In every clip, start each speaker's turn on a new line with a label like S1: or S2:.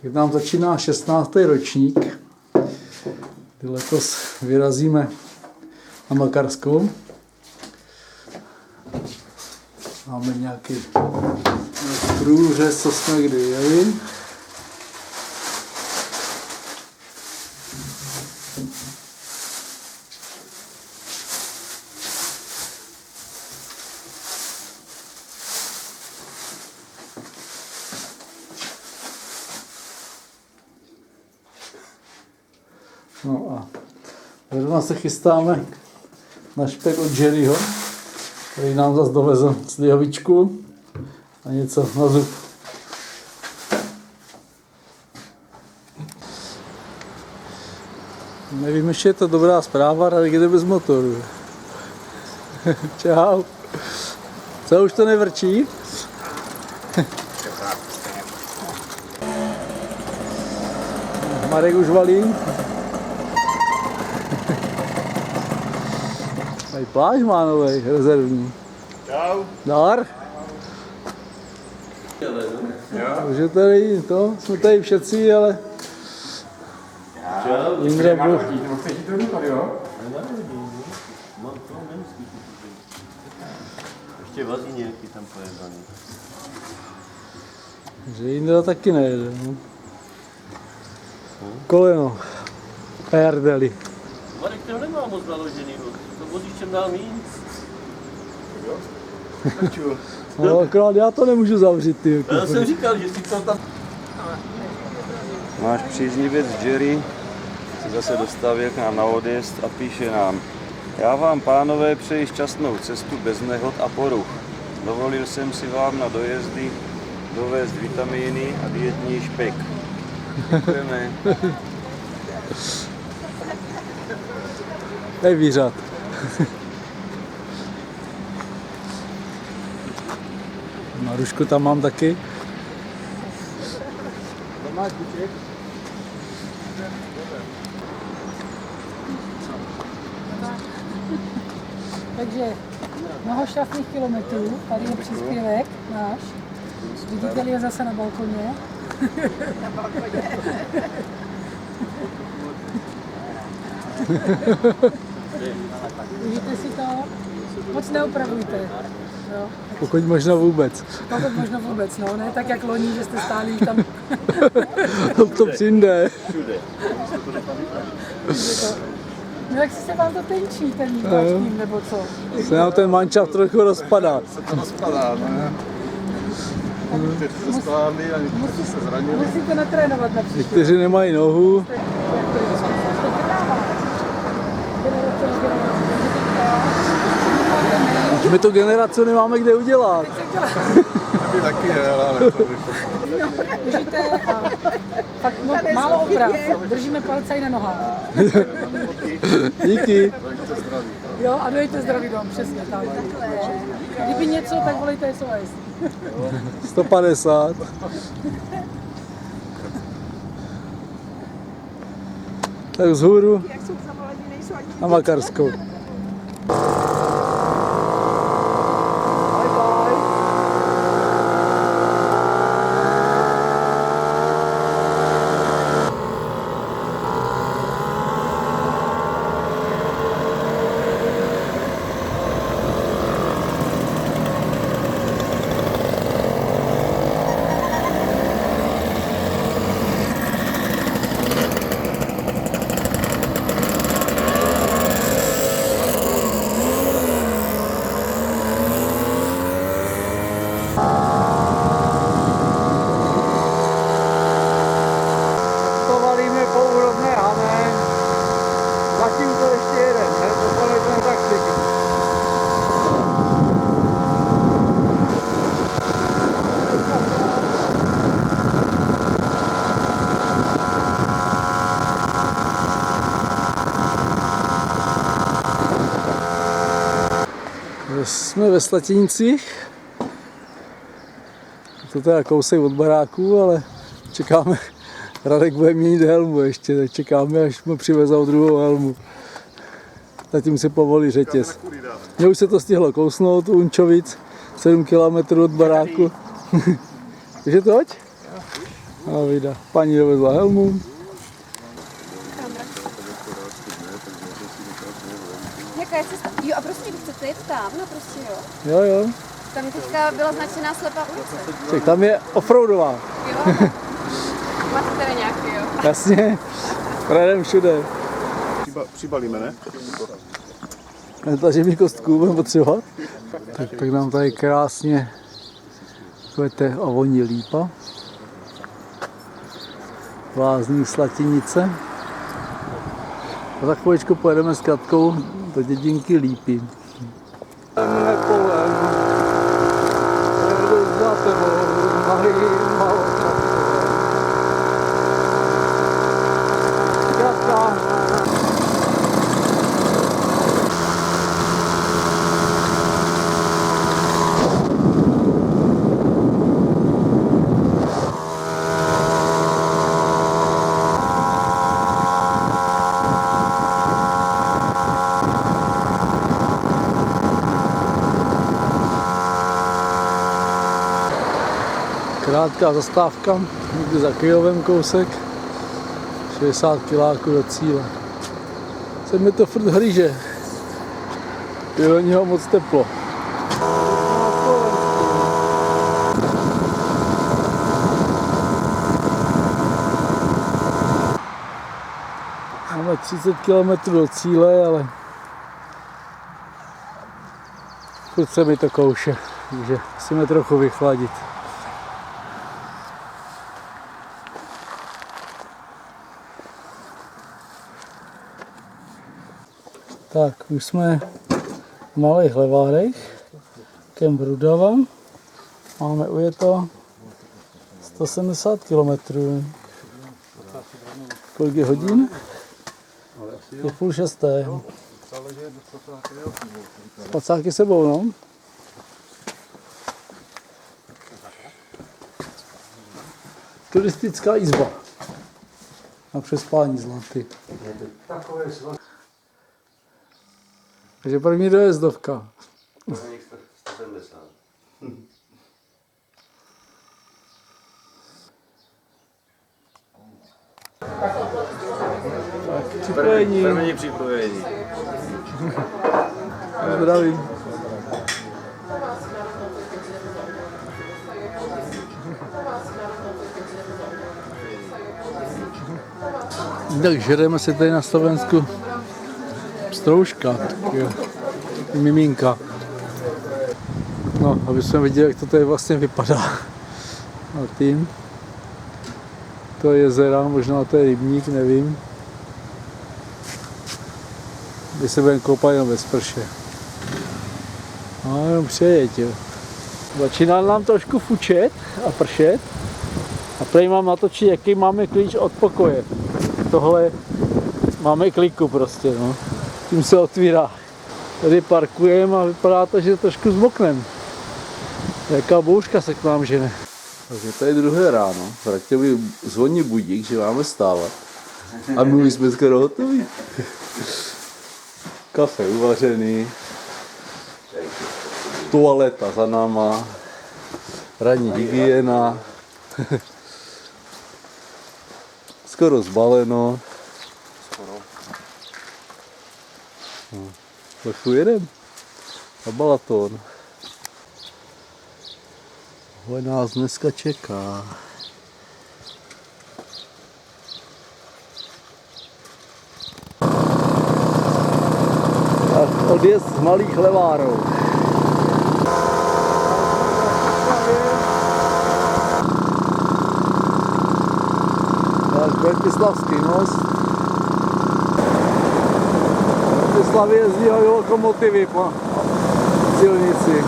S1: Tak nám začíná 16. ročník. Letos vyrazíme na Makarskou. Máme nějaký průřez, co jsme kdy jeli. No a zrovna se chystáme na špek od Jerryho, který nám zase dovezl slivovičku a něco na zub. Nevím, ještě je to dobrá zpráva, Radek jde bez motoru. Čau. Co, už to nevrčí? Marek už valí. Tady pláž má novej, rezervní.
S2: Čau.
S1: Dar. Takže tady to, jsme tady všetci, ale...
S2: Čau.
S1: Jindra byl...
S2: Chceš jít do tady, jo?
S3: Ještě vazí nějaký tam pojebaný.
S1: Že Jindra taky nejede, no. Koleno. Perdeli.
S3: Marek, ten nemá moc naložený, to vozíš čem dál víc.
S1: No, akorát já to nemůžu zavřít, ty.
S3: Já jsem říkal, že si to tam...
S4: Náš příznivec Jerry se zase dostavil k nám na odjezd a píše nám: Já vám, pánové, přeji šťastnou cestu bez nehod a poruch. Dovolil jsem si vám na dojezdy dovést vitamíny a dietní špek. Děkujeme.
S1: Hej, výřad. Marušku tam mám taky.
S5: Takže mnoho šťastných kilometrů, tady je příspěvek náš. Vidíte je zase na balkoně. Na balkoně. Užijte si to, moc neupravujte. Jo.
S1: Pokud možno vůbec.
S5: Pokud možno vůbec, no, ne tak jak loni, že jste stáli tam.
S1: To přijde.
S5: No jak se vám to tenčí, ten tím, nebo co?
S1: Se nám ten mančaft trochu rozpadá.
S2: Se to rozpadá, ne? Teď se skládli a někteří se zranili.
S5: Musíte natrénovat na příště.
S1: Někteří nemají nohu. My tu generaci nemáme kde udělat.
S2: Taky taky je, ale to
S5: Držíte a fakt málo oprav. Držíme palce i na nohách.
S1: Díky.
S5: Jo, a dojďte zdraví dom, přesně tak. Kdyby něco, tak volejte SOS.
S1: 150. Tak vzhůru na Makarskou. Jsme ve Slatěnicích. To je teda kousek od baráků, ale čekáme, Radek bude měnit helmu ještě, tak čekáme, až mu přivezou druhou helmu. Zatím si povolí řetěz. Mně už se to stihlo kousnout u Unčovic, 7 km od baráku. Takže toť? A vida. Paní dovezla helmu.
S6: Jaká je cesta? Jo, a prostě vy chcete jet tam, no prostě jo.
S1: Jo, jo.
S6: Tam teďka byla značená slepá ulice.
S1: Tak tam je offroadová.
S6: Jo. Máte tady nějaký, jo.
S1: Jasně. Projedeme všude.
S2: Přibalíme, ne?
S1: Takže mi kostku budeme potřebovat. Tak nám tady krásně kvete a voní lípa. Lázní Slatinice. A za chviličku pojedeme s Katkou do dědinky Lípy. Krátká zastávka, někdy za Kyjovem kousek, 60 kiláků do cíle. Se mi to furt hříže, je do něho moc teplo. Máme 30 km do cíle, ale furt se mi to kouše, takže musíme trochu vychladit. Tak, už jsme v Malých Levárech, kemp Rudava. Máme ujeto 170 km. Kolik je hodin? Je 5:30. Spacáky sebou, no. Turistická izba. Na přespání zlatý. Takže první dojezdovka. Připojení.
S4: První připojení.
S1: Zdravím. Tak žereme si tady na Slovensku stroužka, jo, miminka. No, aby jsme viděli, jak to tady vlastně vypadá. A tím. To je jezera, možná to je rybník, nevím. Kdy se budeme koupat jenom ve sprše. No, jenom přejet, jo. Začíná nám trošku fučet a pršet. A tady mám natočit, jaký máme klíč od pokoje. Tohle máme kliku prostě, no. Tím se otvírá. Tady parkujeme a vypadá to, že trošku zmokneme. Jaká bouřka se k nám žene.
S7: Takže to je druhé ráno. Ratěvi zvoní budík, že máme stávat. A my už jsme skoro hotoví. Kafe uvařený. Toaleta za náma. Ranní hygiena. Skoro zbaleno. Trochu jedem. Na Balaton. Tohle nás dneska čeká. Tak odjezd z Malých Levárov. Tak Bratislavský most. V Bratislavě jezdí lokomotivy po silnici.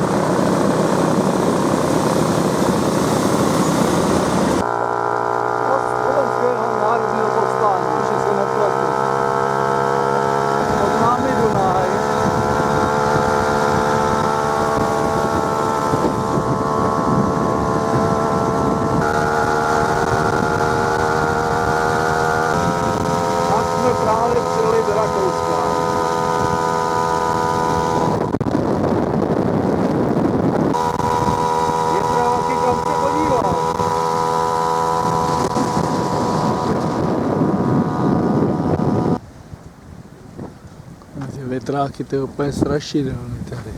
S1: větráky, to je úplně strašidelné tady.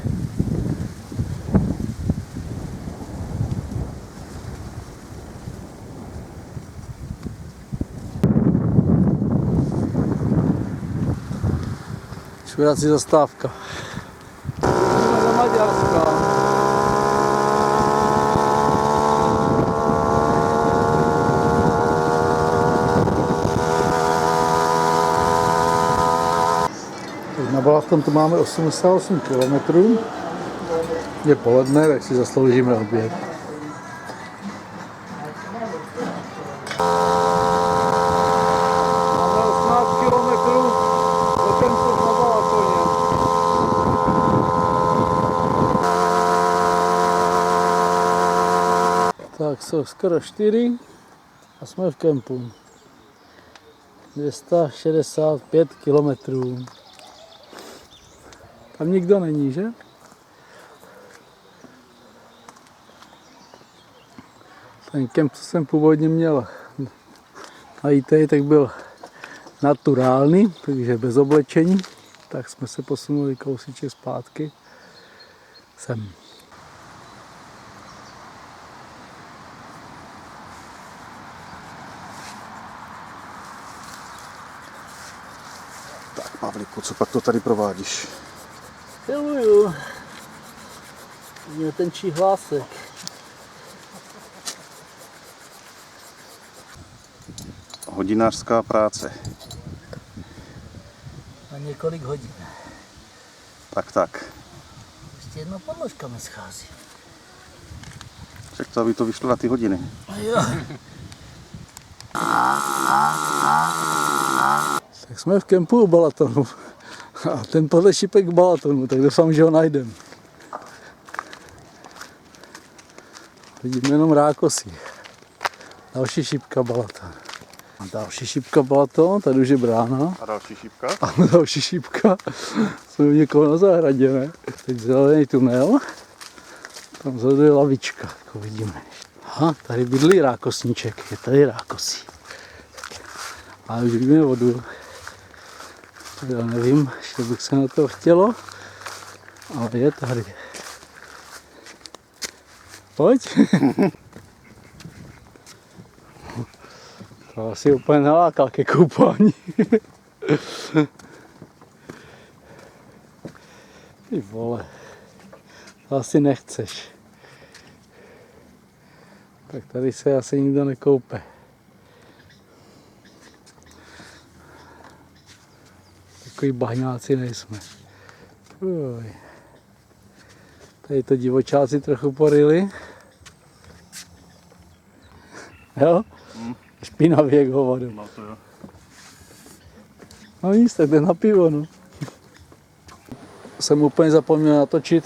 S1: Čurací zastávka. Jdeme do Maďarska. Na Balaton to máme 88 km. Je poledne, tak si zasloužíme oběd. Máme 18 km do tempu na Balatoně. Tak jsou skoro 4 a jsme v kempu. 265 km. Tam nikdo není, že? Ten kemp, co jsem původně měl najít, tak byl naturální, takže bez oblečení. Tak jsme se posunuli kousíček zpátky sem.
S2: Tak, Pavlíku, co pak to tady provádíš?
S1: Miluju. Mě ten hlásek.
S2: Hodinářská práce.
S1: Na několik hodin.
S2: Tak.
S1: Ještě jedna podložka mi schází.
S2: Však to, aby to vyšlo na ty hodiny.
S1: Jo. Tak jsme v kempu u Balatonu. A ten podle šipek k Balatonu, tak doufám, že ho najdem. Vidím jenom rákosy. Další šipka Balaton. A další šipka Balaton, tady už je brána.
S2: A další šípka?
S1: A další šipka. Jsme u někoho na zahradě, ne? Teď zelený tunel. Tam vzadu je lavička, jako vidíme. Aha, tady bydlí rákosníček, je tady rákosí. Ale už vidíme vodu. Já nevím, že bych se na to chtělo, ale je tady. Pojď. To asi úplně neláká ke koupání. Ty vole, to asi nechceš. Tak tady se asi nikdo nekoupe. Takový bahňáci nejsme. Uj. Tady to divočáci trochu poryli. Jo? Špinavý jak hovado.
S2: No to jo.
S1: No nic, tak jde na pivo, no. Jsem úplně zapomněl natočit,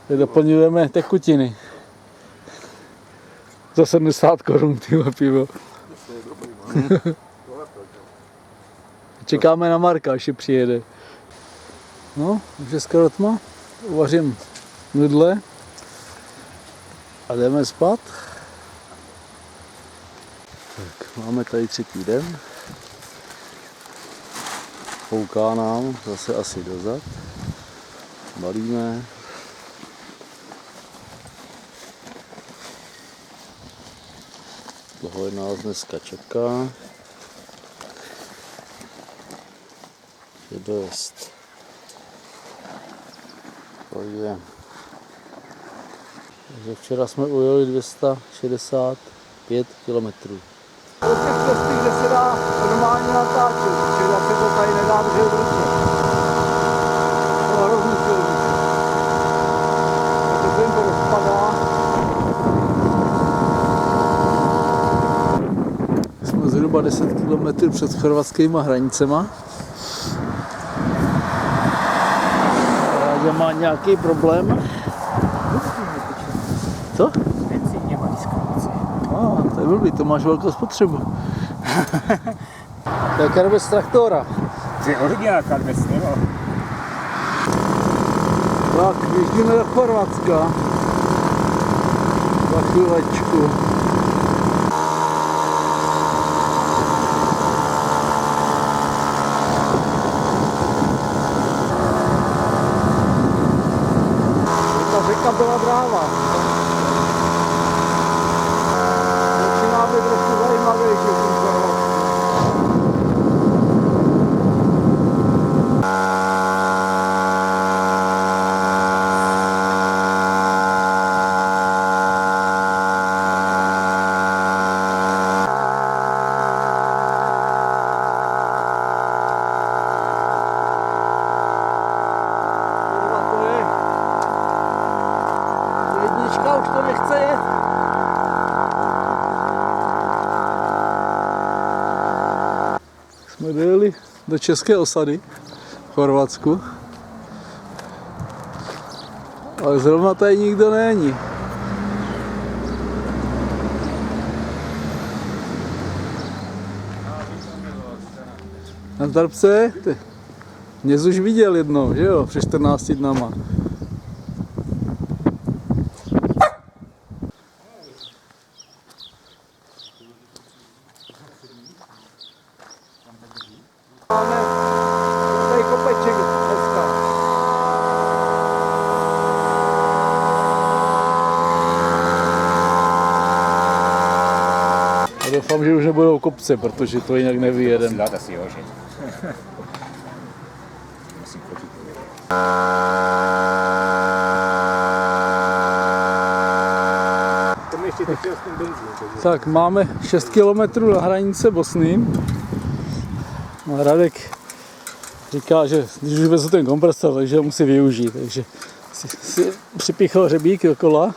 S1: že doplňujeme tekutiny. Za 70 korun tyhle pivo. Čekáme na Marka, až přijede. No, už je skoro tma. Uvařím nudle a jdeme spát. Tak, máme tady 3. den. Fouká nám zase asi dozad. Balíme. Tohle nás dneska čeká. Je dost. Pojďme. Takže včera jsme ujeli 265 km. Do těch cestí, kde se dá normálně natáčet, včera se to tady nedá držet v ruce. To je hrozný silný. Takže ten to rozpadá. Jsme zhruba 10 km před chorvatskými hranicema. Má nějaký problém. Co?
S3: Benzín nemá diskriminaci.
S1: To je blbý, to máš velkou spotřebu. To je karbec traktora.
S3: To je originál karbec, nebo?
S1: Tak, jezdíme do Chorvatska. Za chvílečku. zpráva. Začíná být trošku zajímavější v tom Chorvatsku. Kurva, to je jednička, už to nechce jet. Jsme dojeli do české osady v Chorvatsku, ale zrovna tady nikdo není. Na Tarpce? Mě jsi už viděl jednou, že jo, před 14 dnama. Máme tady kopeček dneska. A doufám, že už nebudou kopce, protože to jinak nevyjedeme.
S2: Dáte si hoži. Tam ještě teď s tím benzín.
S1: Tak máme 6 km na hranice Bosny. A Radek říká, že když už vezmu ten kompresor, takže ho musí využít. Takže si připíchl hřebík do kola.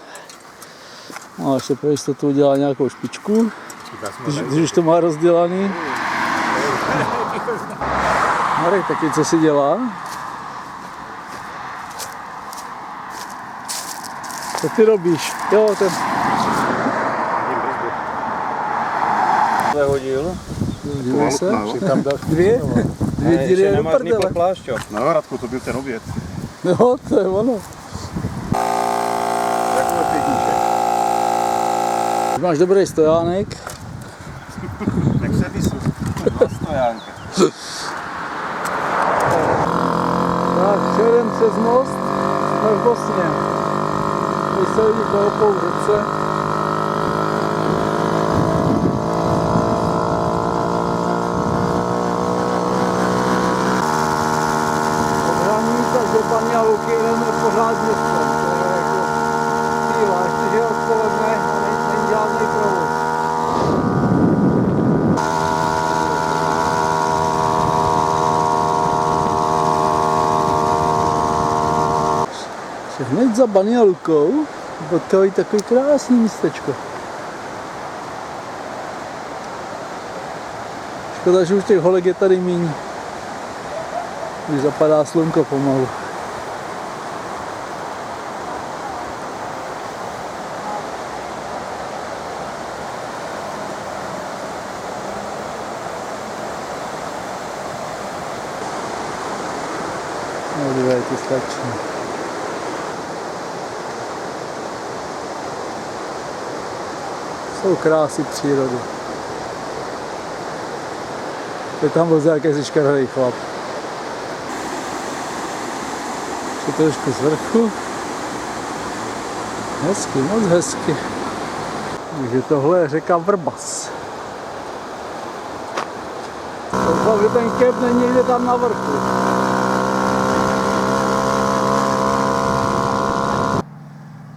S1: A ještě pro jistotu udělá nějakou špičku, když už to má rozdělaný. Marek taky co si dělá? Co ty robíš? Jo, ten
S4: Zahodil.
S1: dívej se.
S2: Tam dal
S1: Dvě díry do prdele.
S4: plášťo.
S2: No, Radku, to byl ten oběd.
S1: No, to je ono.
S2: Jak to pěkníček.
S1: Máš dobrý stojánek.
S2: Jak se vysu.
S4: Stojánka.
S1: Tak, přejedem přes most, jsme v Bosně. Tady se lidi koupou v řece. Od Hraníc až do Banja Luky jdeme pořád městem. To je jako síla, ještě že je odpoledne a není žádný provoz. Hned za Banja Lukou potkají takový krásný místečko. Škoda, že už těch holek je tady míň. Už zapadá slunko pomalu. No, dívejte, stačí. Jsou krásy přírody. Je tam byl jaký škaredý chlap. Ještě trošku z vrchu. Hezky, moc hezky. Takže tohle je řeka Vrbas. Doufám, že ten kep není někde tam na vrchu.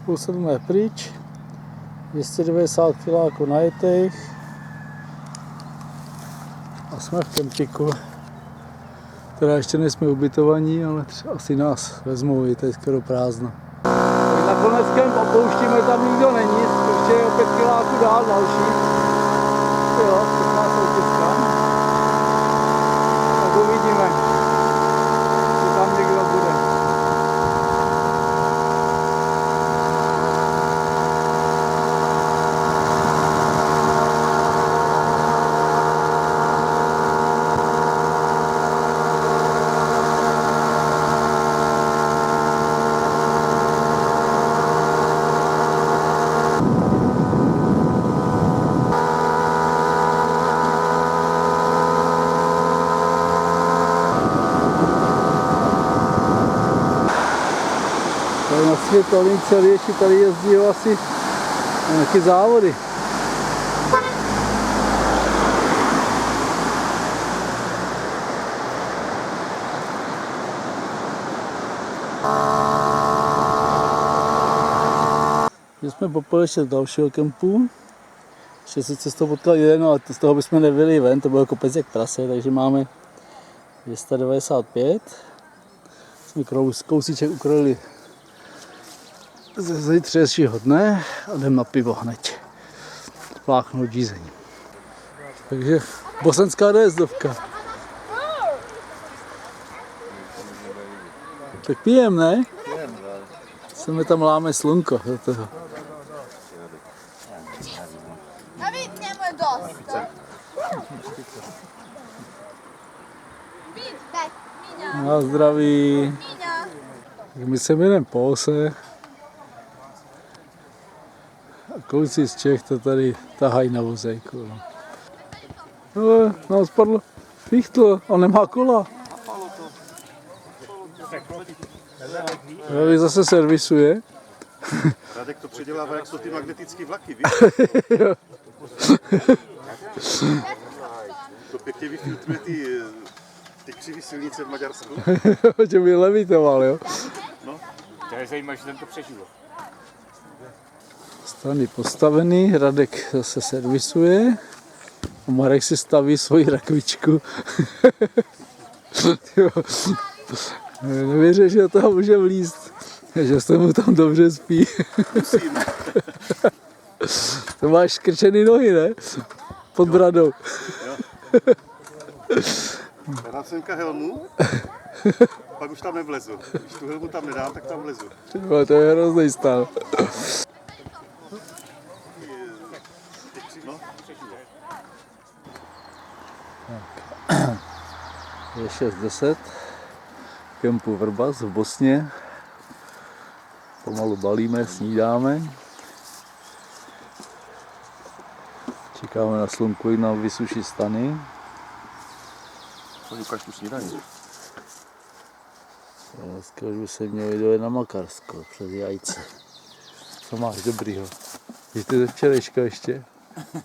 S1: Půl 7 je pryč. 290 kg najetých a jsme v kempiku, teda ještě nejsme ubytovaní, ale asi nás vezmou, je tady skoro prázdno. Tak nakonec kemp opouštíme, tam nikdo není, protože je o 5 kg dál další. Jo, pěkná soutězka. Tak uvidíme, že tam někdo bude. světelnice větší, tady jezdí asi nějaké závody. My jsme popojili ještě z dalšího kempu. Ještě se cestou potkal jeden, ale z toho bychom nebyli ven, to bylo kopec jak prase, takže máme 295. Jsme kousíček ukrojili ze zítřejšího dne a jdem na pivo hned. Spláchnout řízení. Takže bosenská dojezdovka. Tak pijem, ne? Se mi tam láme slunko do toho.
S6: David, njemu je dosta. Vid, daj, Minja,
S1: Na zdraví.
S6: Minja.
S1: Tak my se jdeme po ose. A kluci z Čech to tady tahají na vozejku. No, nám spadlo fichtl, on nemá kola. Radek zase servisuje.
S2: Radek to předělává, jak jsou ty magnetické vlaky, víš? To pěkně vyfiltruje ty křivý silnice v Maďarsku.
S1: Že by levitoval, jo.
S3: To je zajímavé, že ten to přežilo.
S1: Strany postavený, Radek zase servisuje. A Marek si staví svoji rakvičku. Nevěřím, že do toho může vlízt. Že se mu tam dobře spí.
S2: Musím.
S1: To máš skrčený nohy, ne? Pod bradou.
S2: Já dám semka helmu, pak už tam nevlezu. Když tu helmu tam nedám, tak tam vlezu.
S1: Tyjo, to je hrozný stav.
S2: No.
S1: Je 6:10. Kempu Vrbas v Bosně. Pomalu balíme, snídáme. Čekáme na slunku i na vysuší stany.
S2: Pojď ukaž tu snídaní.
S1: Dneska už by se měl jít na Makarsko přes Jajce. Co máš dobrýho? Ještě ze včerejška ještě?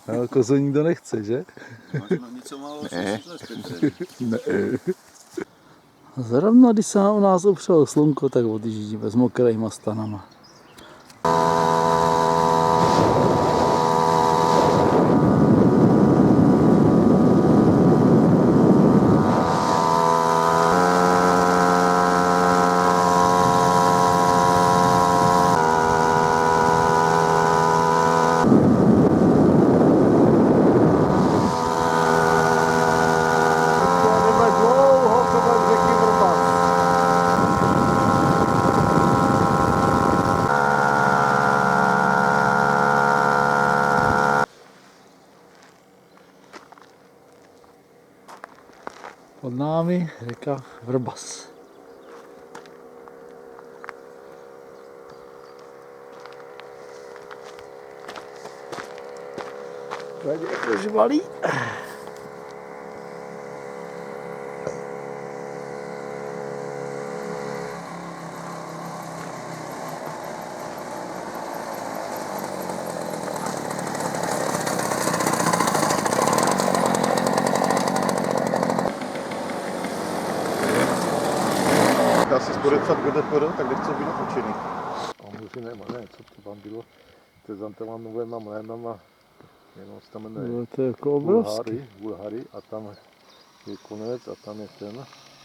S1: No, kozu nikdo nechce, že?
S2: Něco málo
S1: Ne. Zrovna když se u nás opřelo slunko, tak odjíždíme s mokrýma stanama. Pod námi řeka Vrbas. Tady je to žvalí.
S2: Dá si podepsat GDPR, tak nechce být natočený.
S8: A může ne, co to tam bylo, to je za těma novýma jménama, jenom se tam jmenuje
S1: No, to je jako obrovský.
S8: Bulhary a tam je konec a tam je ten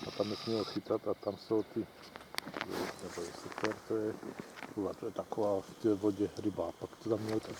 S8: a tam nesmí ho chytat a tam jsou ty, to je super, to je taková v té vodě ryba, pak to tam měl to je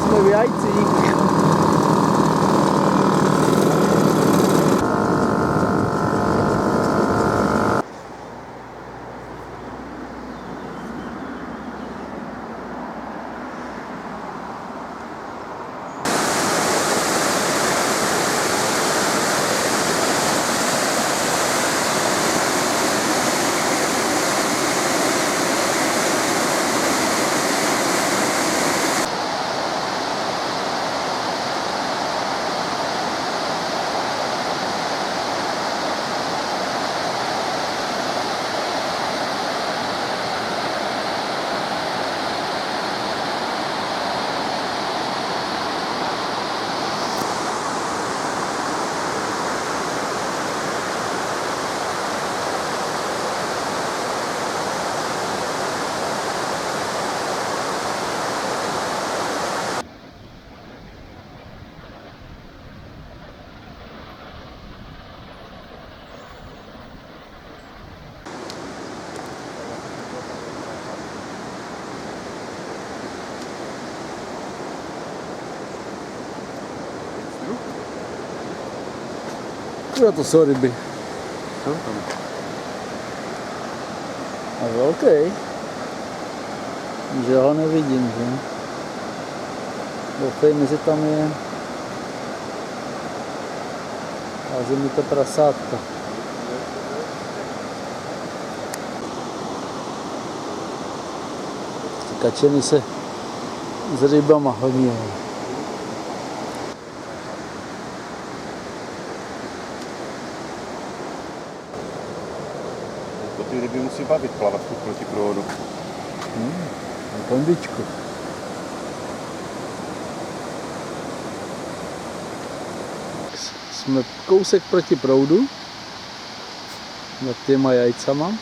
S1: Jsme v Jajcích. Kurva, to jsou ryby.
S2: Jsou tam.
S1: A velký. Že ho nevidím, že? Doufej mi, že tam je. Hází mi to prasátka. Ty kačeny se s rybama hodně.
S2: Ty ryby musí bavit plavat proti proudu.
S1: Kondičku. Jsme kousek proti proudu. Nad těma jajcama.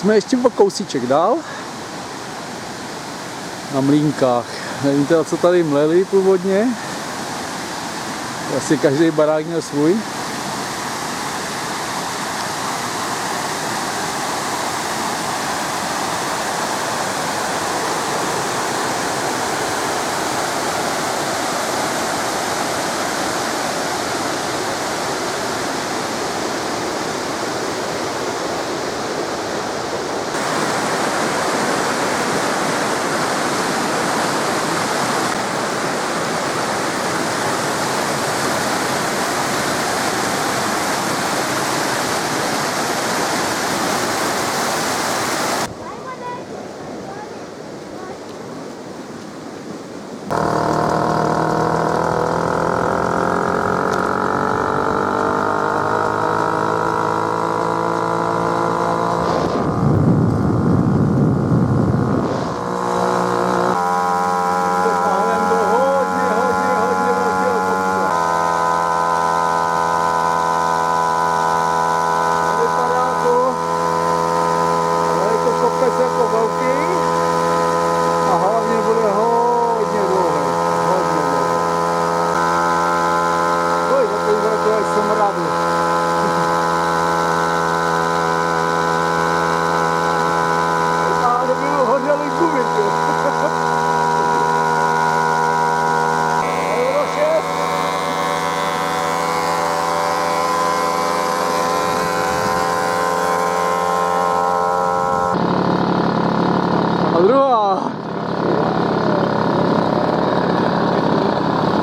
S1: Jsme ještě o kousíček dál. Na mlýnkách. Nevím teda, co tady mleli původně. Asi každý barák měl svůj.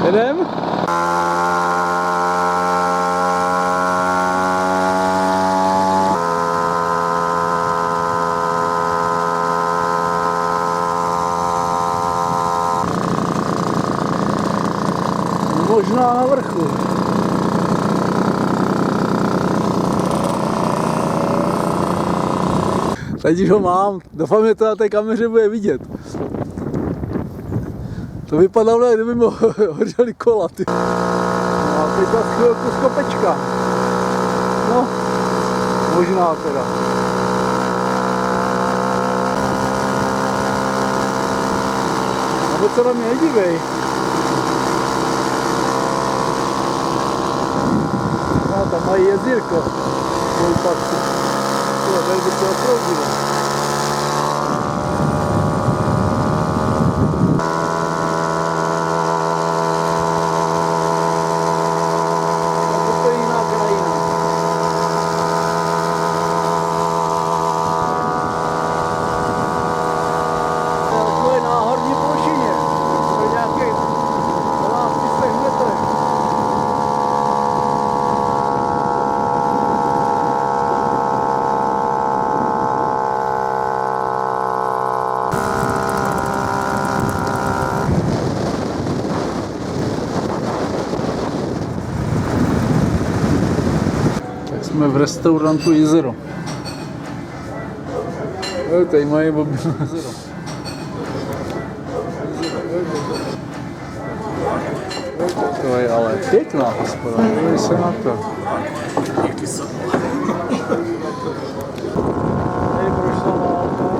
S1: Jedem? Možná na vrchu. Teď už ho mám. Doufám, že to na té kameře bude vidět. To vypadalo, jak kdyby mi hořely kola. Ty. No a teď ta chvilku z kopečka. No, možná teda. A moc se na mě nedívej. No, tam mají jezírko. Tady by to okroudilo. To je jiná krajina. To je na horní plošině. To je nějakých 12 metrech. Jsme v restaurantu Jezero. Tady mají mobilní jezero. To je ale pěkná hospoda, dívej se na to. Tady prošla válka.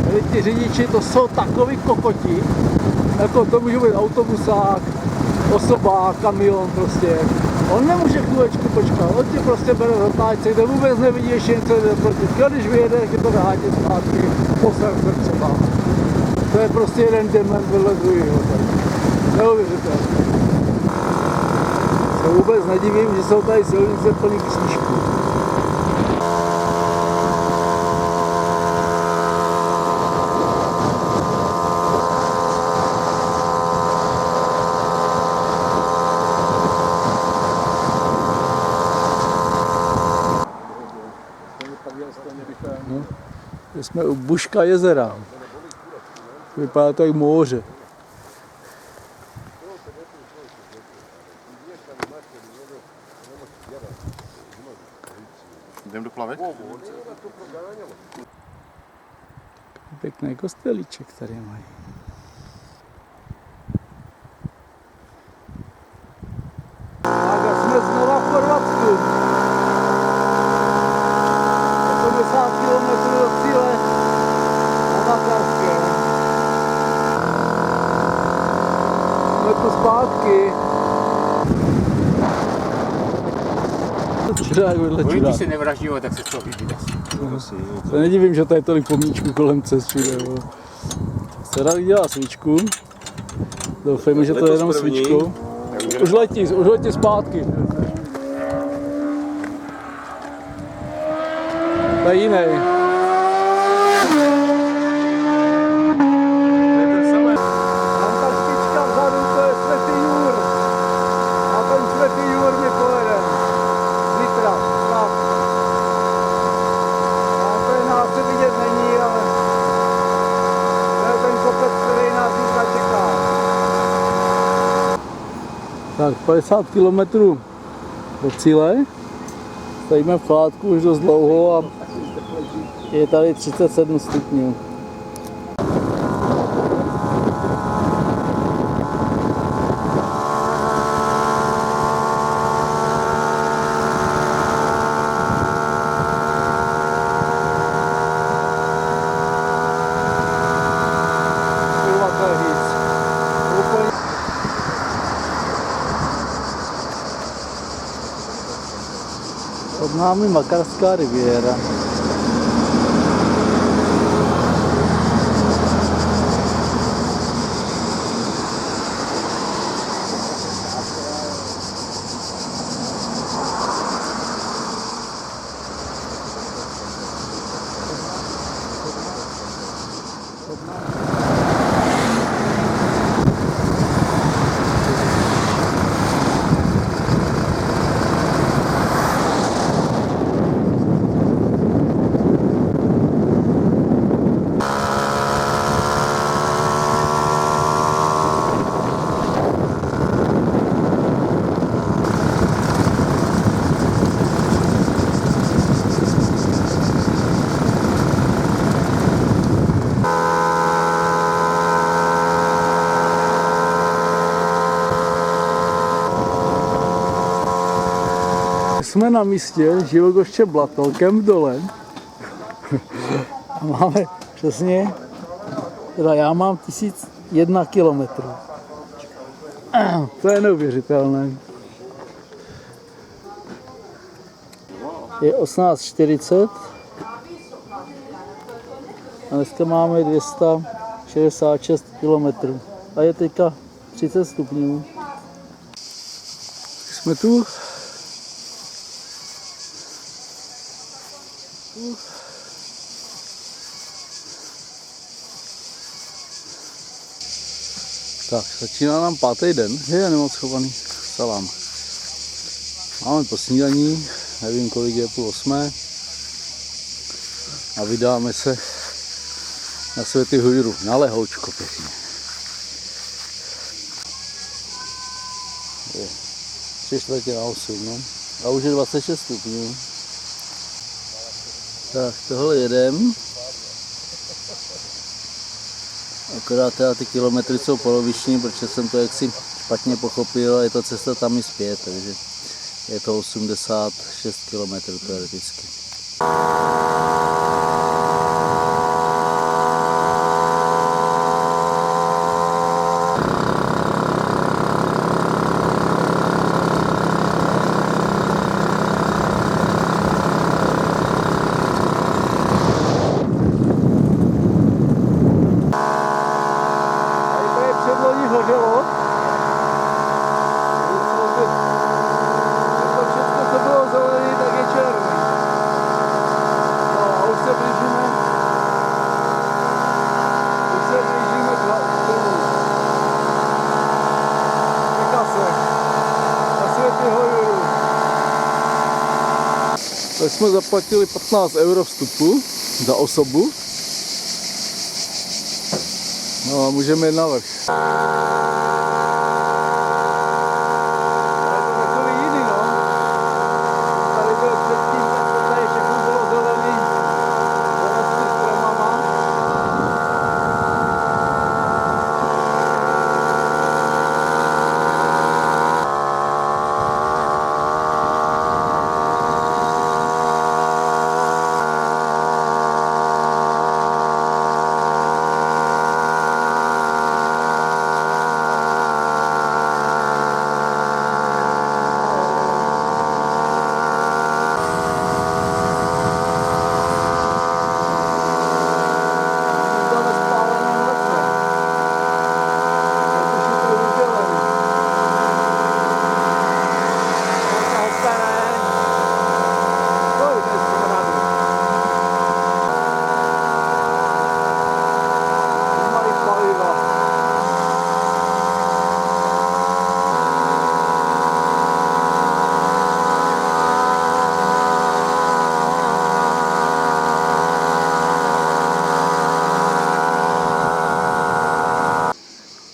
S1: Tady ti řidiči, to jsou takový kokoti, jako to může být autobusák, osobák, kamion prostě. On nemůže chvílečku počkat, on ti prostě bere zatáčce, kde vůbec nevidíš, jen co jde proti. Když vyjede, ti to vyhátí zpátky, po srdce třeba. To je prostě jeden dement vedle druhého. Neuvěřitelné. Se vůbec nedivím, že jsou tady silnice plný křížků. No, jsme u Buška jezera. Vypadá to jak moře.
S2: Jdem do plavek?
S1: Pěkný kostelíček tady mají. Tak a jsme znova v Chorvatsku. 80 km do cíle na Makarské. Jsme tu zpátky. Čurák vedle čurák.
S3: Když se nevraždíme, tak se to vidí.
S1: Se nedivím, že tady je tolik pomníčků kolem cest všude. Se rád dělá svíčku. Doufejme, že to je jenom svíčkou. Už letí zpátky. To je jiný. Tam ta špička vzadu, to je Světý Jur. A ten Světý Jur mi pojede. Zítra, snad. A to je nás se vidět není, ale to je ten kopec, který nás zítra čeká. Tak 50 km do cíle. Stojíme v chládku už dost dlouho a je tady 37 stupňů. Pod námi Makarská riviéra. jsme na místě Živogoště Blato, Kemp Dolen. A máme přesně, teda já mám 1001 kilometrů. To je neuvěřitelné. Je 18:40 a dneska máme 266 kilometrů. A je teďka 30 stupňů. Jsme tu. Tak, začíná nám 5. den. Je nemoc chovaný salám. Máme po snídaní, nevím kolik je, 7:30. A vydáme se na Světý Hujru, na lehoučko pěkně. Je 7:45, no. A už je 26 stupňů. Tak, tohle jedem. Akorát teda ty kilometry jsou poloviční, protože jsem to jaksi špatně pochopil a je to cesta tam i zpět, takže je to 86 kilometrů teoreticky. Tak jsme zaplatili 15 € vstupu za osobu. No a můžeme jít navrch.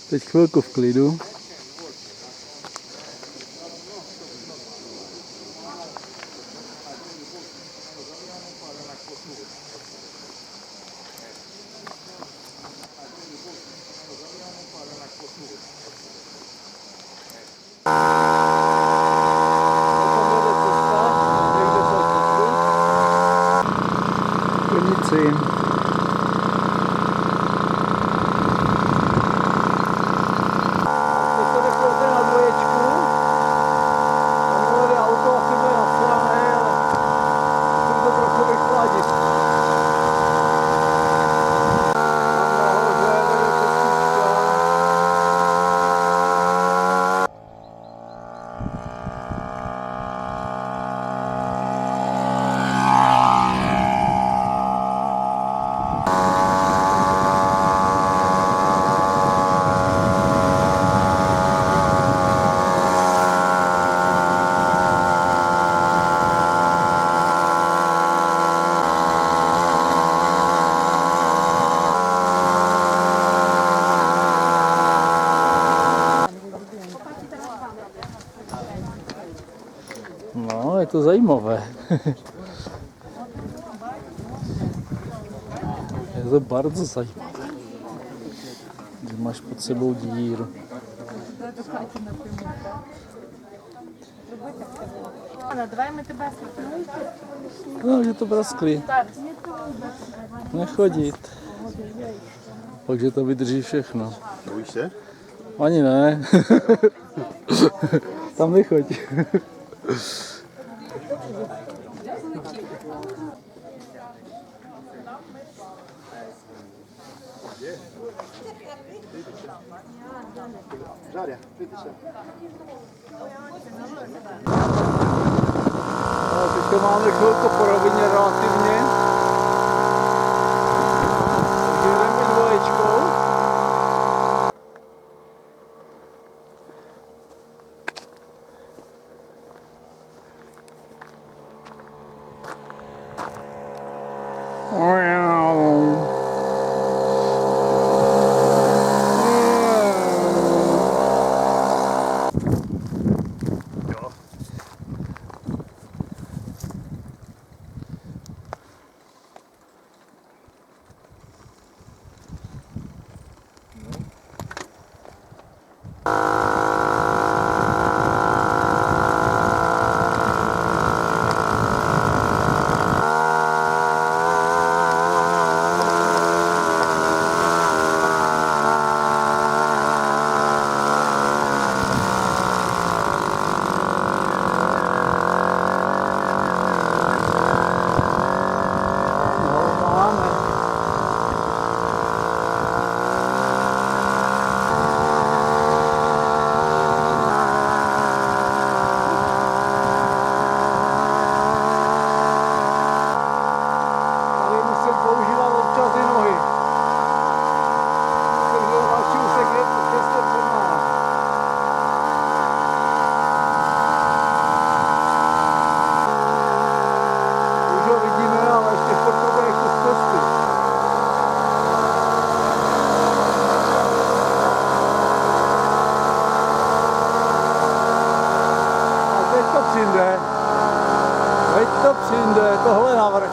S1: Teď chvilku v klidu. Konici. No, je to zajímavé. Je to bardzo zajímavé. Že máš pod sebou díru. No, že to praskli. Nechodit. Takže to vydrží všechno.
S2: Bojíš se?
S1: Ani ne. Tam nechoď. No, teďka máme chvilku po rovině relativně. Takže jdeme dvoječkou. Tady musím používat občas i nohy. Takže další úsek je těsně před námi. Už ho vidíme, ale ještě furt to bude kus cesty. A teď to přijde. Teď to přijde, tohle navrch.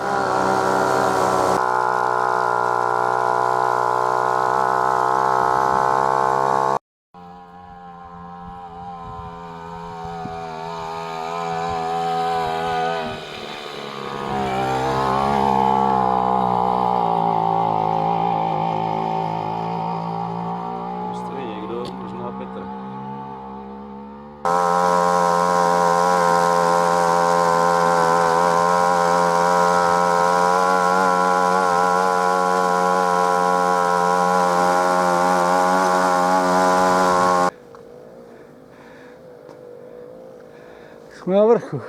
S4: Stojí někdo, možná Petr.
S1: Jsme na vrchu.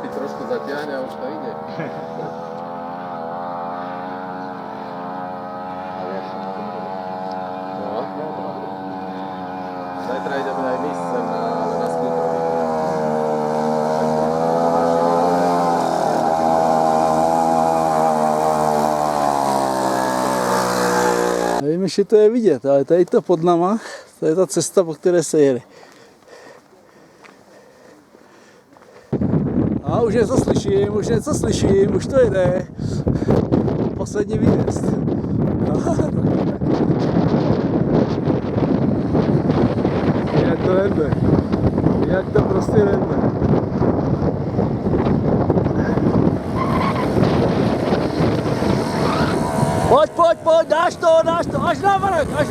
S7: Ty trošku zaťahne a už to ide. No. Zajtra ideme aj my sem na skútrovi.
S1: Nevím, jestli to je vidět, ale tady to pod náma, to je ta cesta, po které se jede. A už něco slyším, už to jede. Poslední výjezd. Jak to jde? Jak to prostě jde? Pojď, dáš to, až na vrch. Jeď, až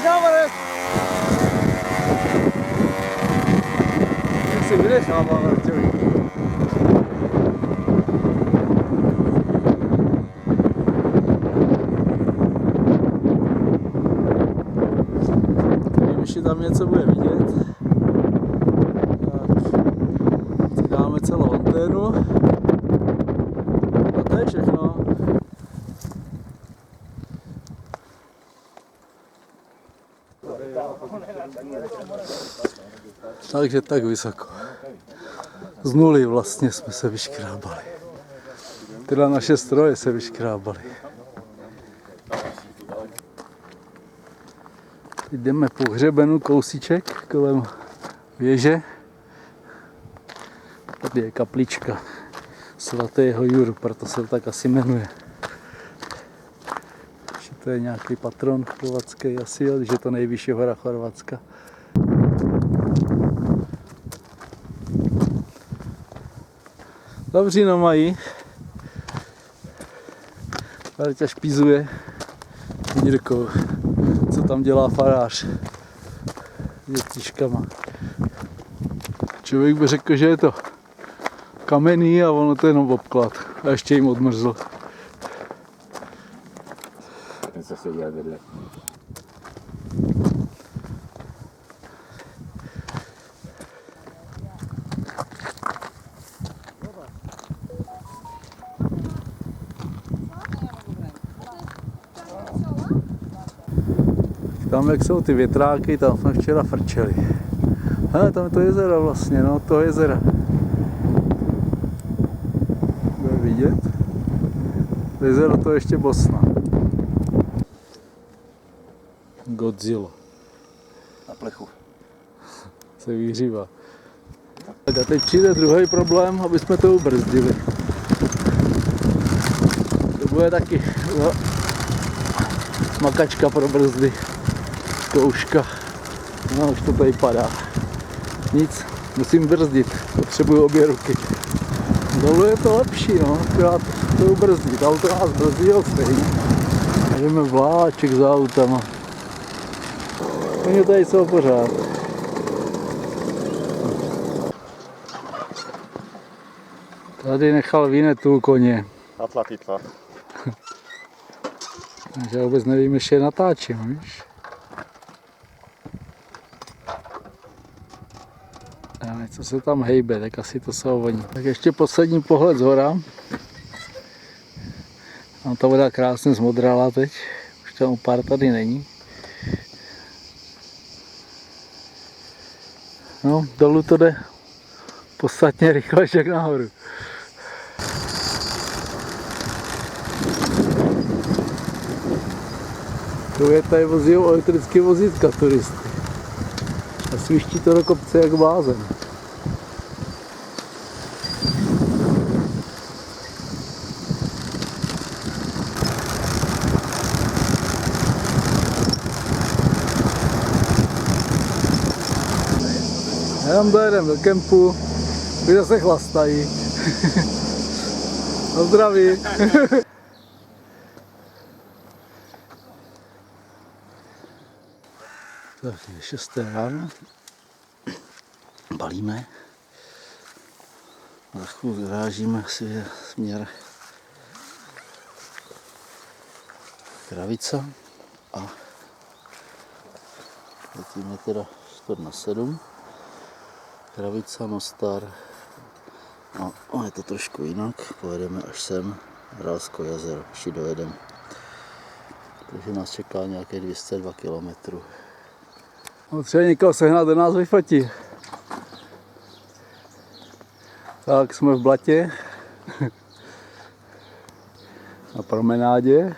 S1: na vrch. Jak si vynechává vrťový. Nevím, jestli tam něco bude vidět. Tak dáme celou anténu. A to je všechno. Takže tak vysoko. Z nuly vlastně jsme se vyškrábali. Tyhle naše stroje se vyškrábaly. Jdeme po hřebenu kousíček kolem věže. Tady je kaplička svatého Juru, proto se to tak asi jmenuje. To je nějaký patron chorvatský asi, jo, když je to nejvyšší hora Chorvatska. Dobře, mají. Tady tě špízuje Jirkou, co tam dělá farář s dětiškama. Člověk by řekl, že je to kamenný a ono to je jenom obklad. A ještě jim odmrzl.
S4: Co se dělá vedle?
S1: Tam, jak jsou ty větráky, tam jsme včera frčeli. Hele, tam je to jezero vlastně, no, to jezera. Bude vidět? To jezero, to je ještě Bosna. Godzilla
S4: Na plechu.
S1: se vyhřívá. Tak a teď přijde druhý problém, aby jsme to ubrzdili. To bude taky makačka pro brzdy. Zkouška. No, už to tady padá. Nic, musím brzdit. Potřebuju obě ruky. Dolu je to lepší, no, akorát to ubrzdit. Auto nás brzdí stejně. A jdeme vláček za autama. Oni tady jsou pořád. Tady nechal Vinetu koně.
S2: Atlatitla.
S1: Takže já vůbec nevím, ještě je natáčím, víš? A něco se tam hejbe, tak asi to jsou oni. Tak ještě poslední pohled z hora. Tam ta voda krásně zmodrala teď. Už tam pár tady není. No, dolů to jde podstatně rychle, jak nahoru. To je tady vozí elektrické vozítka turisty. A sviští to do kopce jak blázen. Jenom dojedeme do kempu, kde se chlastají. Na zdraví. Tak je 6. ráno. Balíme. Za chvíli vyrážíme asi směr Kravica a letíme teda 4/7. Kravica, Mostar. No, je to trošku jinak, pojedeme až sem, Ralsko jezero, až dojedeme. Takže nás čeká nějaké 202 km. No, třeba někoho sehnat, do nás vyfotí. Tak jsme v Blatě. Na promenádě.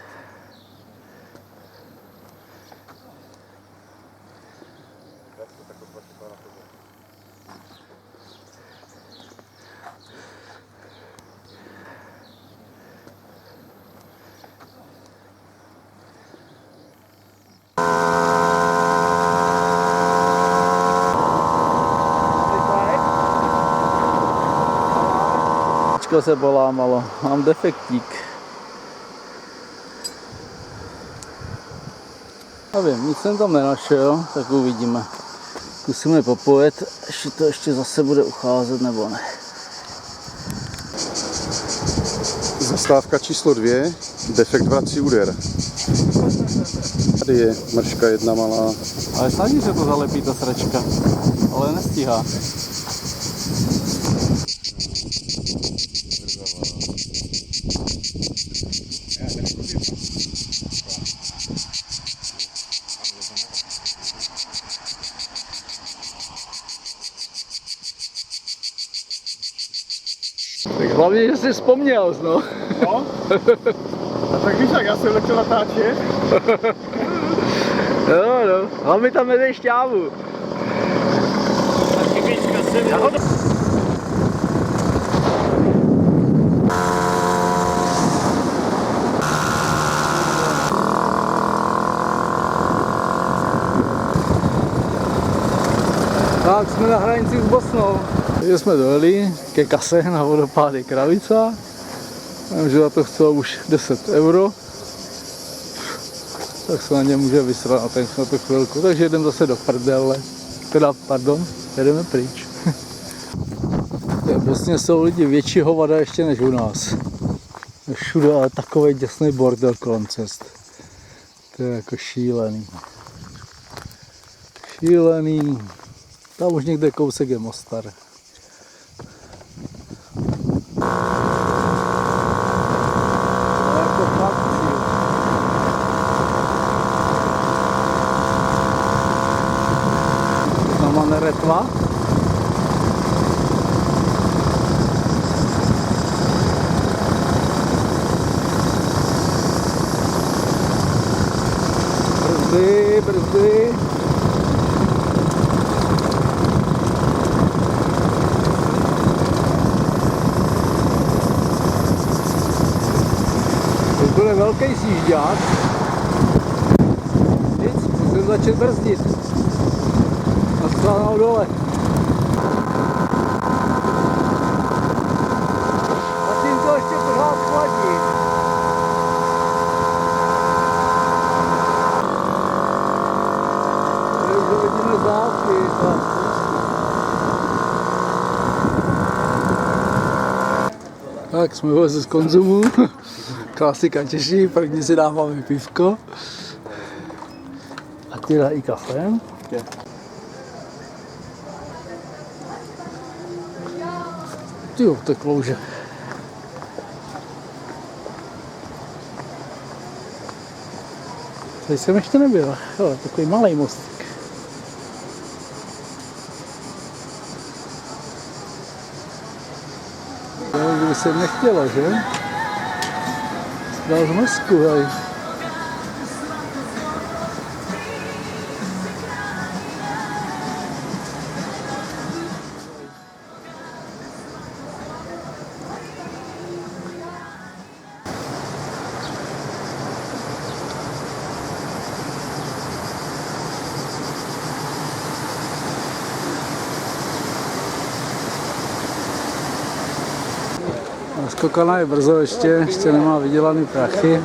S1: Se polámalo, mám defektík. Nevím, nic jsem tam nenašel, tak uvidíme. Zkusíme popojet, jestli to ještě zase bude ucházet nebo ne.
S2: Zastávka číslo 2, defekt vrací úder. Tady je mrška jedna malá.
S1: Ale snaží se to zalepí ta sračka, ale nestíhá. Tak hlavně, že jsi vzpomněl, no.
S2: No? A tak víš, jak já jsem letěl natáčet.
S1: No, hlavně tam nedej šťávu. jsme na hranici s Bosnou. Takže jsme dojeli ke kase na vodopády Kravica. Že za to chtělo už 10 euro. Tak se na ně může vysrat na to chvilku. Takže jdeme zase do prdele. Teda, pardon, jedeme pryč. Vlastně jsou lidi větší hovada ještě než u nás. Všude ale takový děsný bordel kolem cest. To je jako šílený. Šílený. Tam už někde kousek je Mostar. Znamená Neretva. Brzdy. Teď bude velký sjížďák. Nic, musím začít brzdit. Naschledanou dole. Zatím to ještě pořád chladí. Vidíme závky. Tak jsme vylezli z konzumu. Klasika Češi, první si dáváme pivko. A ty dají kafe. Tyjo, to je klouže. Tady jsem ještě nebyl. Jo, takový malý mostík. Kdyby se nechtělo, že? Dal z mozku, hej. Skokana je brzo ještě nemá vydělaný prachy.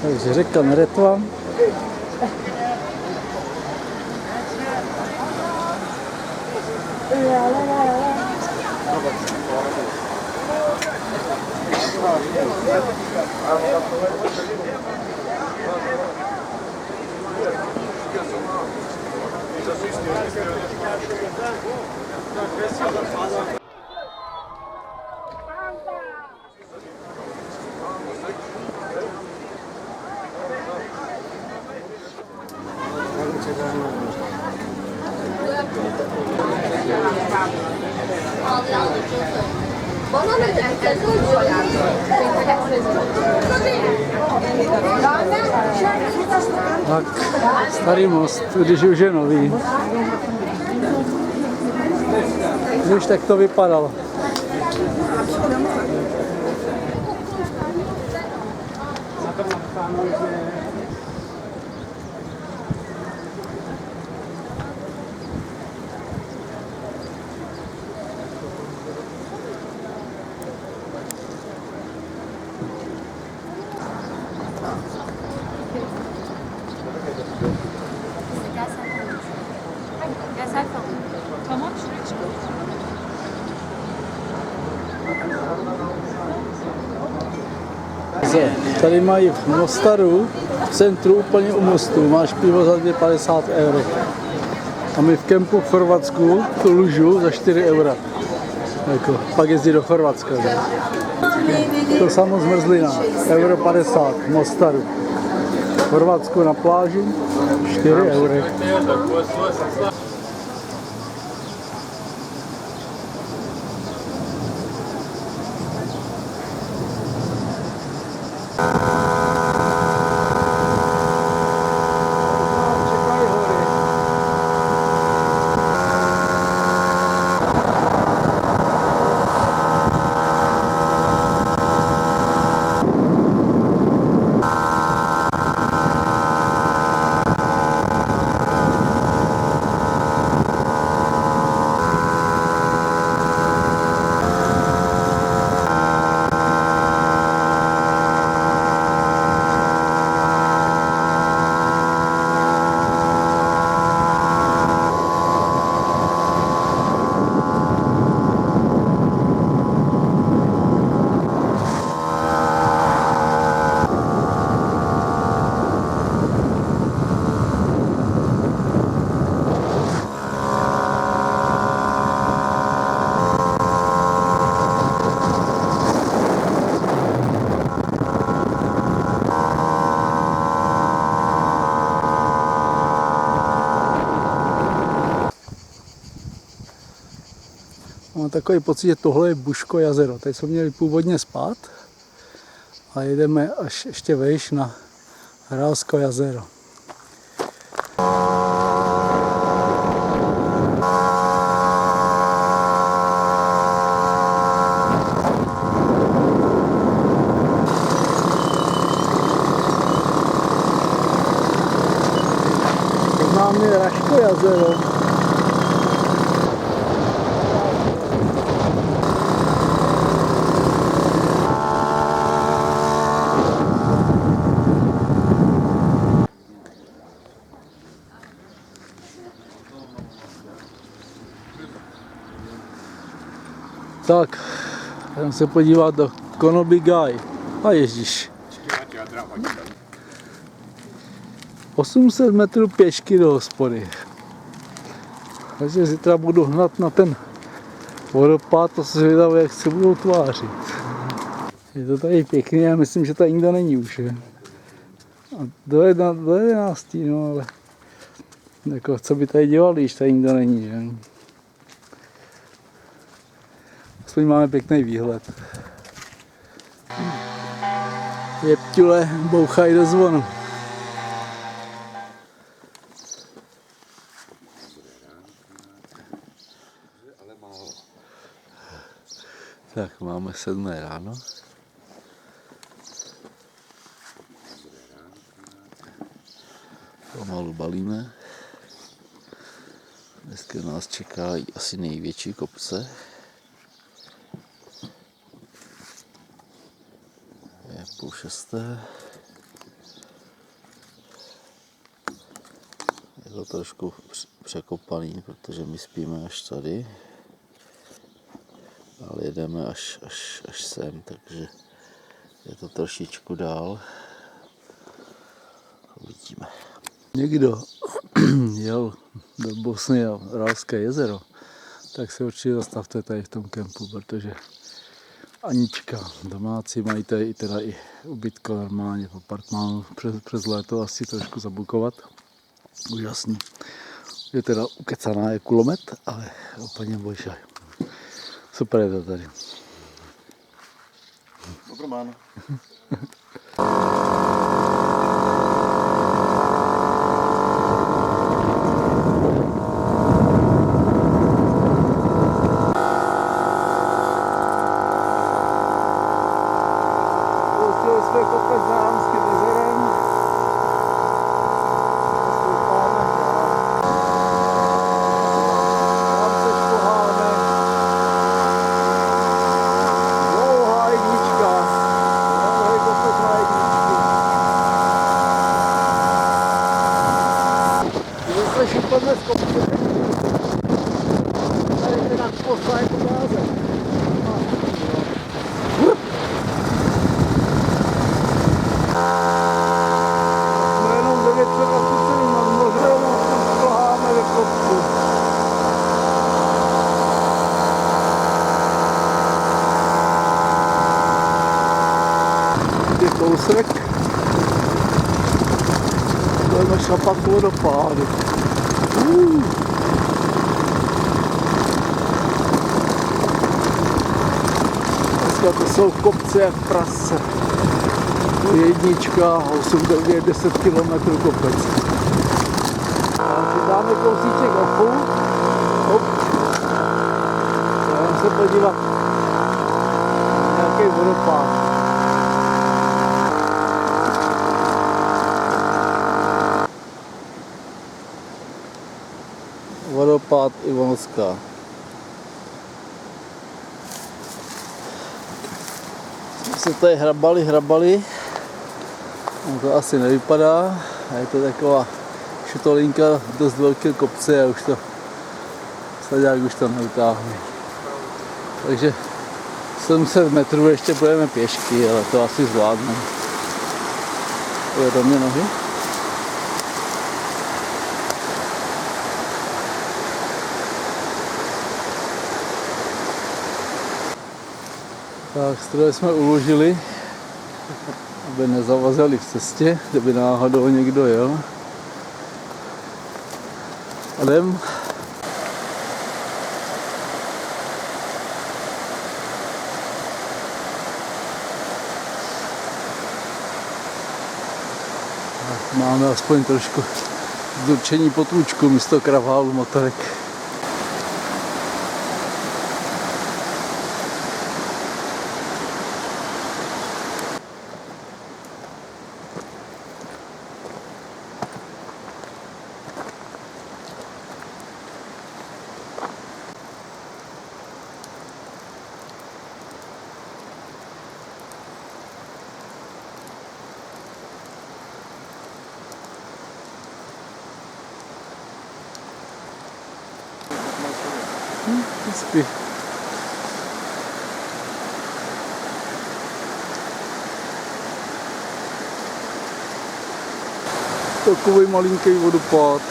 S1: Takže řeka Neretva. Tak, starý most, když už je nový. Už tak to vypadalo. Tady mají v Mostaru, v centru úplně u mostu, máš pivo za 2,50 euro. A my v kempu v Chorvatsku tu lužu za 4 eura. Jako, pak jezdí do Chorvatska. Že? To samo zmrzlina, euro 50 v Mostaru. V Chorvatsku na pláži 4 eury. Mám takový pocit, že tohle je Buško jezero. Tady jsme měli původně spát a jedeme až ještě vejš na Hrálsko jezero. Teď máme Raško jezero. Tak, jdem se podívat do Konobi Gaj. A ježíš. 800 metrů pěšky do hospody. Takže zítra budu hnat na ten vodopád, to se zvědavě, jak se budou tvářit. Je to tady pěkně, já myslím, že tady nikdo není už. Je. A do 11. No ale jako, co by tady dělali, když tady nikdo není, že? Aspoň máme pěkný výhled. Jepťule bouchají do zvonu. Tak máme 7 ráno. Pomalu balíme. Dneska nás čeká asi největší kopce. Je 5:30. Je to trošku překopaný, protože my spíme až tady. Ale jedeme až sem, takže je to trošičku dál. Uvidíme. Někdo jel do Bosny a Hrálské jezero, tak se určitě zastavte tady v tom kempu, protože Anička, domácí mají tady teda i ubytko normálně v apartmánu přes léto asi trošku zabukovat. Úžasný. Je teda ukecaná je kulomet, ale úplně božaj. Super je to tady.
S2: Dobrý man.
S1: Pustili jsme kopec za Hrálským jezerem. Tam se špoháme. Dlouhá jednička. Dlouhý kopec na jedničky. Když se šupeme z kopce, tady teda kosa je to blázen. Jsme jenom 927 nad mořem a se šplháme do kopcu. Je kousek. Budeme šlapat k vodopádu. Dneska to jsou kopce jak prase. Jednička, 8-10 km kopec. A dáme kousíček ofu. Hop. Jdeme se podívat na nějaký vodopád. Vodopád Ivonská. Jsme se tady hrabali. No to asi nevypadá. A je to taková šutolinka dost velké kopce a už to sladák už to neutáhne. Takže 700 metrů ještě půjdeme pěšky, ale to asi zvládneme. Je do mě nohy. Tak, stroje jsme uložili, aby nezavazali v cestě, kdyby náhodou někdo jel. A jdem. Máme aspoň trošku zurčení potůčku místo kravhálu motorek. Hezky. Takový malinký vodopád.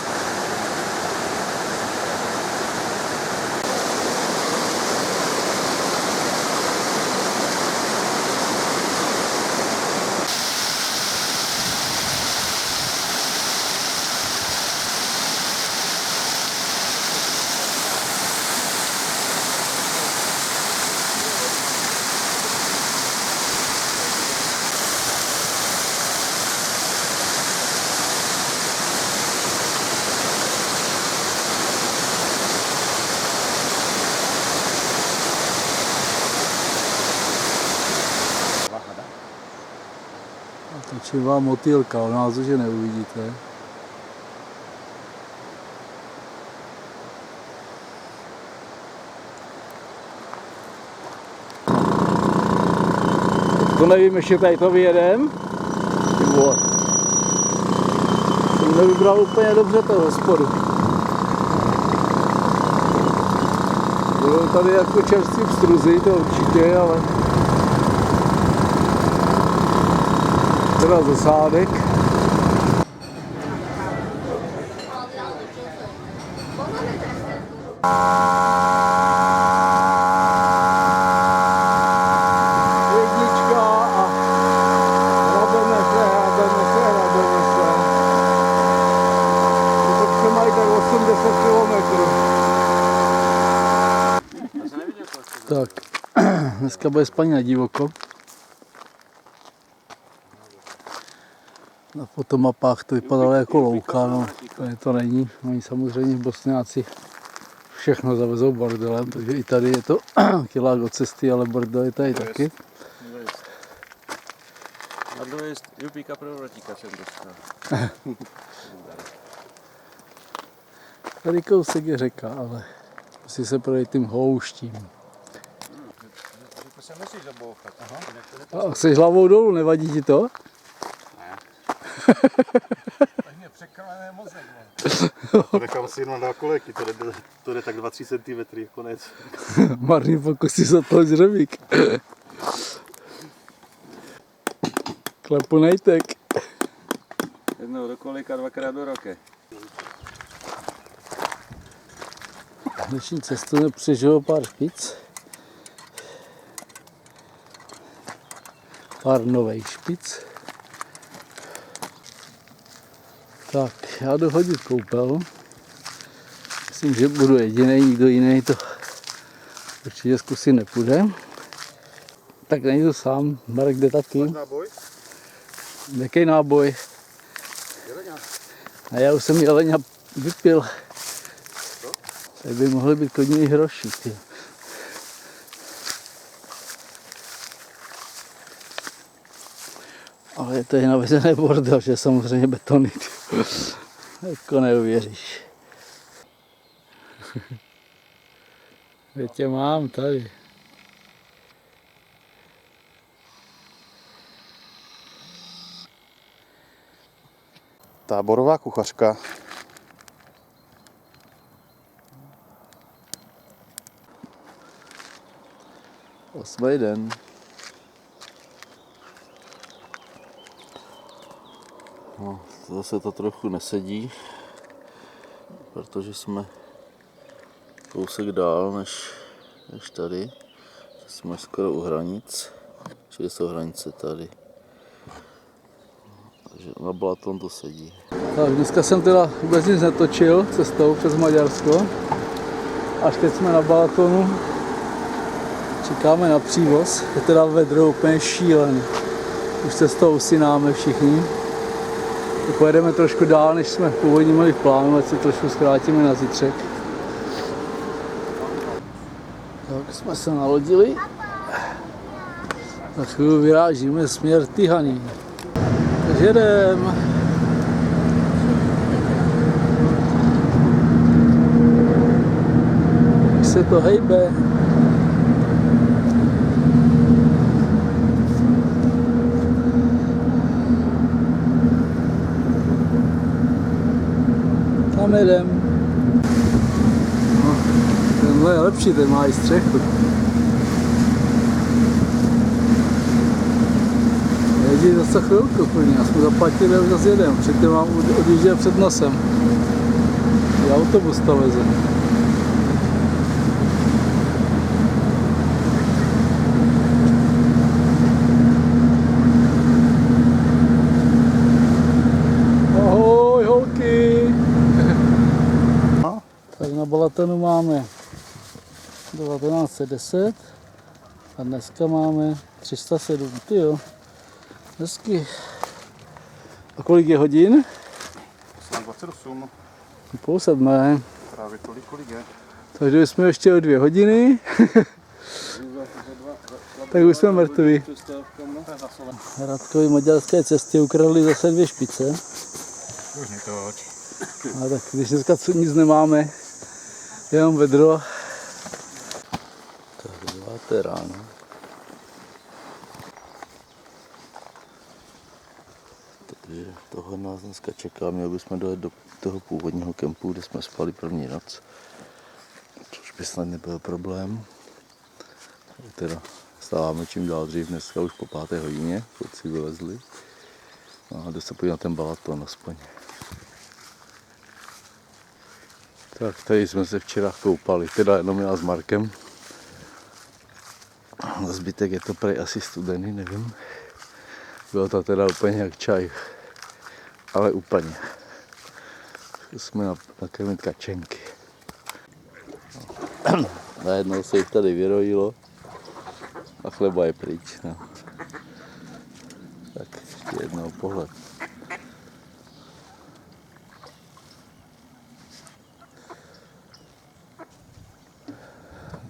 S1: Točivá motýlka, u nás už je neuvidíte. To nevím, ještě tady to vyjedem. Jsem nevybral úplně dobře toho hospodu. Budou tady jako čerství pstruzy, to určitě, ale teda zasádek. Jednička a hrabeme se. To mají tak 80 kilometrů. Tak, dneska bude spaní na divoko. Na fotomapách to vypadalo jako louka, no to není. Oni samozřejmě Bosňáci všechno zavezou bordelem, takže i tady je to kilák od cesty, ale bordel je tady taky.
S4: A dojezd Jupíka pro Vratíka jsem dostal.
S1: Tady kousek je řeka, ale musí se projít tím houštím.
S2: To se musíš zabouchat.
S1: A jsi hlavou dolů, nevadí ti to?
S2: Tak mě překalené mozek. To nechám si jenom na kolejky, to jde tak 2-3 cm, konec.
S1: Marný pokusí za toho žremík. Klepu nejtek.
S4: Jednou do kolika, dvakrát do roky.
S1: Dnešní cestu nepřežilo pár špic. Pár nových špic. Tak, já jdu hodit koupel. Myslím, že budu jediný, nikdo jiný to určitě zkusit nepůjde. Tak nejdu sám, Marek jde taky.
S2: Náboj?
S1: Jaký náboj?
S2: Jeleňa.
S1: A já už jsem jeleňa vypil. Tady by mohly být klidně i hroši. Tě. Ale je to je navezené bordel, že samozřejmě betony. Jako neuvěříš. Já tě mám tady.
S2: Táborová kuchařka.
S7: Osmý den. No, zase to trochu nesedí, protože jsme kousek dál než tady. Jsme skoro u hranic, čili jsou hranice tady. Takže na Balaton to sedí.
S1: Tak dneska jsem teda vůbec nic netočil cestou přes Maďarsko. Až teď jsme na Balatonu. Čekáme na přívoz. Je teda vedro úplně šílený. Už se z toho usináme všichni. Pojedeme trošku dál, než jsme původně měli v plánu, ať si trošku zkrátíme na zítřek. Tak jsme se nalodili. Na chvíli vyrážíme směr Tihaný. Takže jedeme. Jak se to hejbe. Tam jedem. No, tenhle je lepší, ten má i střechu. Jezdí zase chvilku plně, já jsme zaplatili a už zase jedem. Předtím mám odjížděl před nosem. I autobus to veze. Ahoj holky! Tak na Balatonu máme 1910 a dneska máme 307, tyjo. Hezky. A kolik je hodin?
S2: 28,
S1: Půl sedmé.
S2: právě tolik, kolik je.
S1: Takže jsme ještě o 2 hodiny. Tak už jsme mrtví. Radkovi maďarské cestě ukradli zase 2 špice.
S2: Už netoč.
S1: A tak když dneska nic nemáme, jenom vedro.
S7: Tak 9 ráno. Takže toho nás dneska čeká. Měli bychom dojet do toho původního kempu, kde jsme spali první noc. Což by snad nebyl problém. Teda stáváme čím dál dřív, dneska už po 5. hodině, kluci vylezli. No a jde se podívat na ten Balaton aspoň. Tak tady jsme se včera koupali, teda jenom já s Markem. Na zbytek je to prej asi studený, nevím. Bylo to teda úplně jak čaj, ale úplně. Jsme nakrmit kačenky. Najednou se jich tady vyrojilo a chleba je pryč. No. Tak ještě jednou pohled.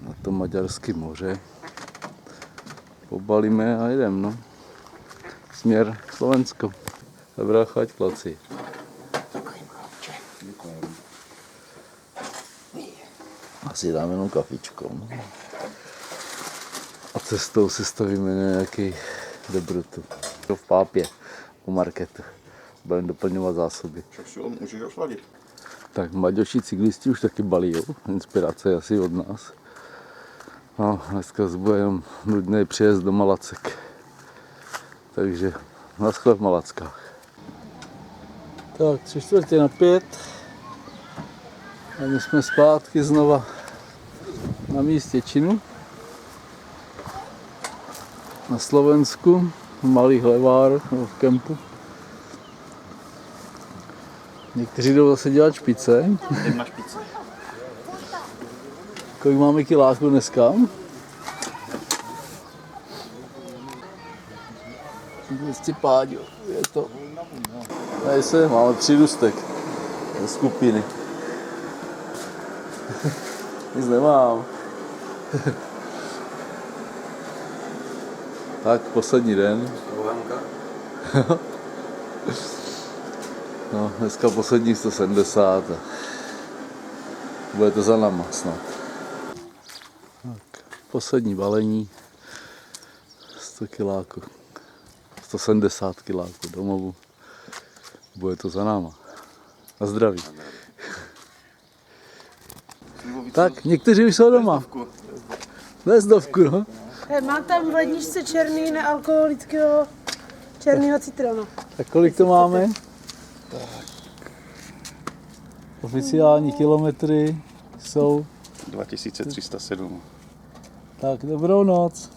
S7: Na to Maďarské moře. Pobalíme a jdem, no. Směr Slovensko. Dobrá chať, klaci. Asi dáme jenom kafičko. No. A cestou si stavíme nějaký dobrotu. V Pápě, u marketu. Budeme doplňovat zásoby.
S2: Můžeš osladit.
S1: Tak maďoši cyklisti už taky balí, jo? Inspirace je asi od nás. No, dneska bude jenom nudný přejezd do Malacek. Takže naschle v Malackách. Tak, 3:45. A my jsme zpátky znova na místě činu. Na Slovensku, v Malých Levárech, v kempu. Někteří jdou zase dělat špice.
S2: Jdem na špice.
S1: Kolik máme kiláků dneska? 200 páďů, je to. Tady se máme 3 dustek ze skupiny. Nic nemám. Tak, poslední den. No, dneska posledních 170 a bude to za náma snad. Tak, poslední balení, 100 kiláků, 170 kiláků domovu, bude to za náma. Na zdraví. Tak, někteří už jsou doma. Bezdovku, no.
S5: Mám tam v ledničce černý nealkoholického černého citronu.
S1: Tak kolik to máme? Oficiální kilometry jsou.
S2: 2307.
S1: Tak, dobrou noc.